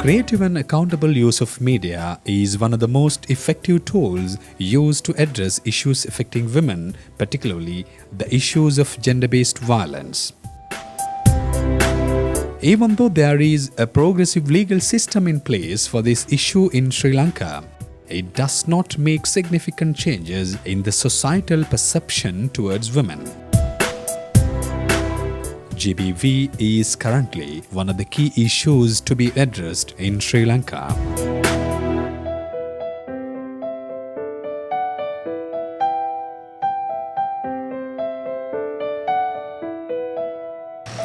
Creative and accountable use of media is one of the most effective tools used to address issues affecting women, particularly the issues of gender-based violence. Even though there is a progressive legal system in place for this issue in Sri Lanka, it does not make significant changes in the societal perception towards women. GBV is currently one of the key issues to be addressed in Sri Lanka.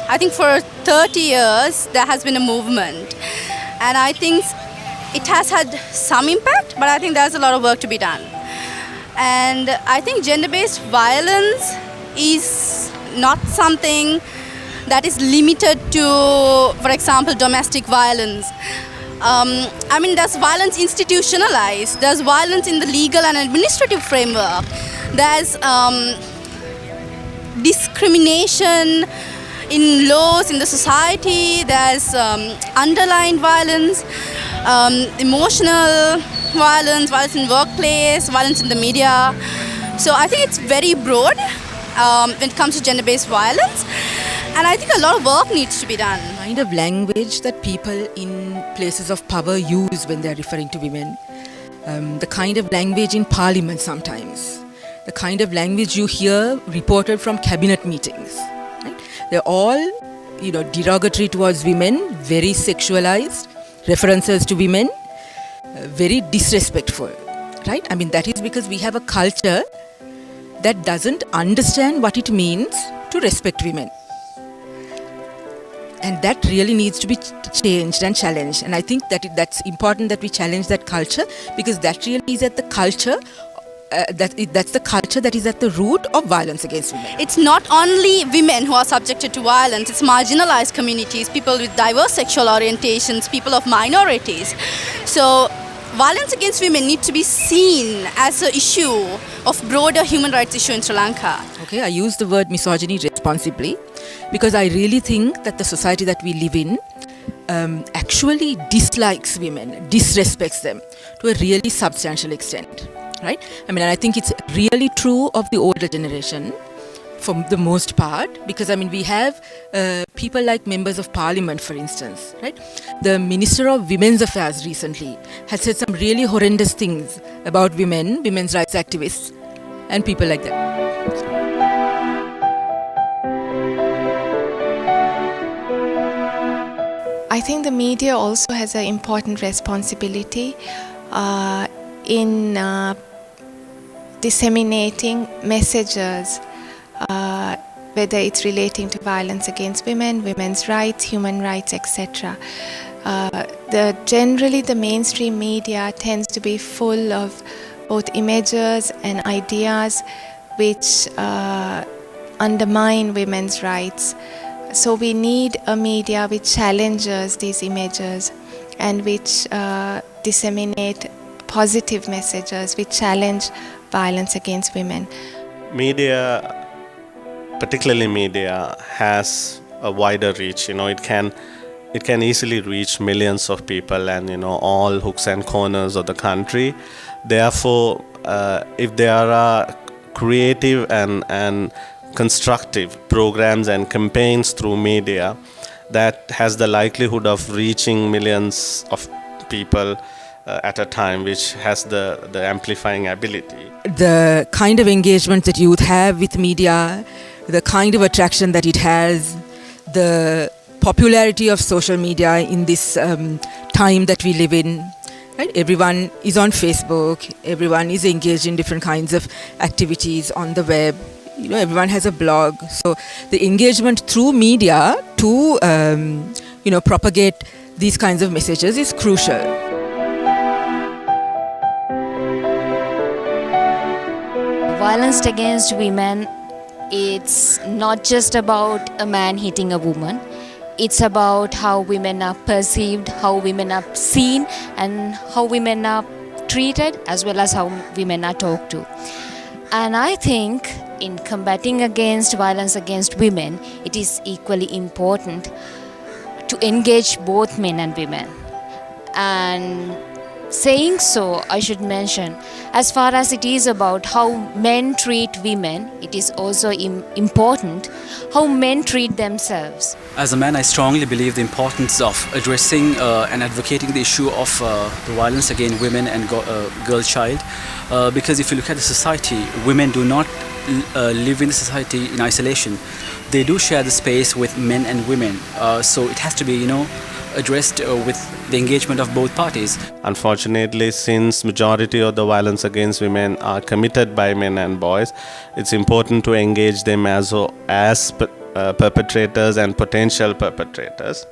I think for 30 years there has been a movement, and I think it has had some impact, but I think there's a lot of work to be done. And I think gender-based violence is not something that is limited to, for example, domestic violence. There's violence institutionalized, there's violence in the legal and administrative framework, there's discrimination in laws in the society, there's underlying violence, emotional violence, violence in workplace, violence in the media. So I think it's very broad when it comes to gender-based violence. And I think a lot of work needs to be done. The kind of language that people in places of power use when they're referring to women, the kind of language in parliament sometimes, the kind of language you hear reported from cabinet meetings, right? They're all, derogatory towards women, very sexualized, references to women, very disrespectful, right? That is because we have a culture that doesn't understand what it means to respect women. And that really needs to be changed and challenged. And I think that that's important that we challenge that culture, because that really is at the culture, that's the culture that is at the root of violence against women. It's not only women who are subjected to violence, it's marginalized communities, people with diverse sexual orientations, people of minorities. So violence against women needs to be seen as an issue of broader human rights issue in Sri Lanka. Okay, I use the word misogyny responsibly, because I really think that the society that we live in actually dislikes women, disrespects them to a really substantial extent, right? And I think it's really true of the older generation for the most part, because we have people like members of parliament, for instance, right? The Minister of Women's Affairs recently has said some really horrendous things about women, women's rights activists, and people like that. I think the media also has an important responsibility in disseminating messages, whether it's relating to violence against women, women's rights, human rights, etc. Generally, the mainstream media tends to be full of both images and ideas which undermine women's rights. So we need a media which challenges these images and which disseminate positive messages which challenge violence against women. Media, particularly media, has a wider reach. It can easily reach millions of people and all hooks and corners of the country. Therefore, if there are creative and constructive programs and campaigns through media, that has the likelihood of reaching millions of people at a time, which has the amplifying ability. The kind of engagement that youth have with media, the kind of attraction that it has, the popularity of social media in this time that we live in, right? Everyone is on Facebook, everyone is engaged in different kinds of activities on the web. Everyone has a blog. So the engagement through media to, propagate these kinds of messages is crucial. Violence against women, it's not just about a man hitting a woman. It's about how women are perceived, how women are seen, and how women are treated, as well as how women are talked to. And I think in combating against violence against women, it is equally important to engage both men and women. And saying so, I should mention, as far as it is about how men treat women, it is also important how men treat themselves. As a man, I strongly believe the importance of addressing and advocating the issue of the violence against women and girl child, because if you look at the society, women do not live in the society in isolation. They do share the space with men and women, so it has to be, addressed with the engagement of both parties. Unfortunately, since majority of the violence against women are committed by men and boys, it's important to engage them as perpetrators and potential perpetrators.